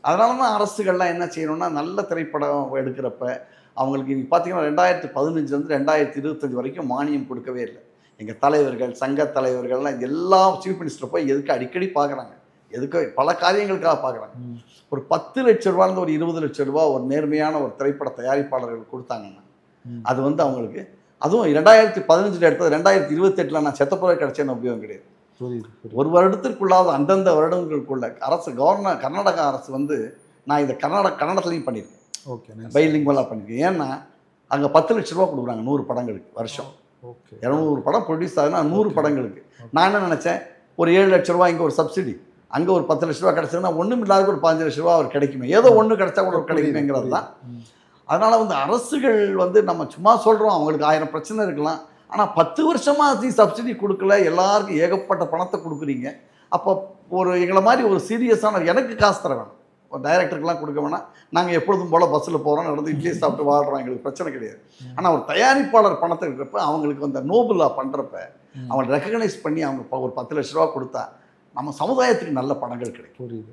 அதனால தான் அரசுகள்லாம் என்ன செய்யணும்னா, நல்ல திரைப்படம் எடுக்கிறப்ப, அவங்களுக்கு இன்னைக்கு பார்த்தீங்கன்னா 2015லேருந்து 2025 வரைக்கும் மானியம் கொடுக்கவே இல்ல. எங்க தலைவர்கள், சங்க தலைவர்கள்லாம் எல்லா சீஃப் மினிஸ்டர் போய் எதுக்கு அடிக்கடி பார்க்குறாங்க. எதுக்கு பல காரியங்களுக்காக பார்க்குறாங்க. ஒரு ரூ. 10,00,000 ஒரு ரூ. 20,00,000 ஒரு நேர்மையான ஒரு திரைப்பட தயாரிப்பாளர்கள் குடுத்தாங்கன்னா, அது வந்து அவங்களுக்கு அதுவும் 2015ல எடுத்தது 2028ல நான் செத்த பிறகு கிடைச்சேன்னு உபயோகம் கிடையாது. ஒரு வருடத்திற்குள்ளாவது அந்தந்த வருடங்களுக்குள்ள அரசு கர்நாடகா அரசு வந்து நான் இதை கன்னடத்துலையும் பண்ணியிருக்கேன். ஓகே. பைலிங்குவலாக பண்ணியிருக்கேன். ஏன்னா அங்கே ₹10,00,000 கொடுக்குறாங்க 100 படங்களுக்கு வருஷம். ஓகே. 200 படம் ப்ரொடியூஸ் ஆகுதுன்னா 100 படங்களுக்கு. நான் என்ன நினச்சேன், ஒரு ₹7,00,000 இங்கே ஒரு சப்சிடி, அங்கே ஒரு ₹10,00,000 கிடைச்சதுன்னா ஒன்றும் இல்லாத ஒரு ₹15,00,000 அவர் கிடைக்குமே, ஏதோ ஒன்று கிடைச்சா கூட ஒரு கிடைக்குமேங்கிறது தான். அதனால் வந்து அரசுகள் வந்து நம்ம சும்மா சொல்கிறோம், அவங்களுக்கு 1000 பிரச்சனை இருக்கலாம். ஆனால் 10 வருஷமாக நீ சப்சிடி கொடுக்கல, எல்லாருக்கும் ஏகப்பட்ட பணத்தை கொடுக்குறீங்க. அப்போ ஒரு எங்களை மாதிரி ஒரு சீரியஸான எனக்கு காசு தர வேணும், ஒரு டைரக்டருக்கெலாம் கொடுக்க வேணாம். நாங்கள் எப்பொழுதும் போல் பஸ்ஸில் போகிறோம், நடந்து இட்லி சாப்பிட்டு வாழ்கிறோம், எங்களுக்கு பிரச்சனை கிடையாது. ஆனால் ஒரு தயாரிப்பாளர் பணத்தை இருக்கிறப்ப அவங்களுக்கு அந்த நோபலாக பண்ணுறப்ப அவங்களை ரெக்கக்னைஸ் பண்ணி அவங்க ஒரு ₹10,00,000 கொடுத்தா நம்ம சமுதாயத்துக்கு நல்ல படங்கள் கிடைக்கும். புரியுது.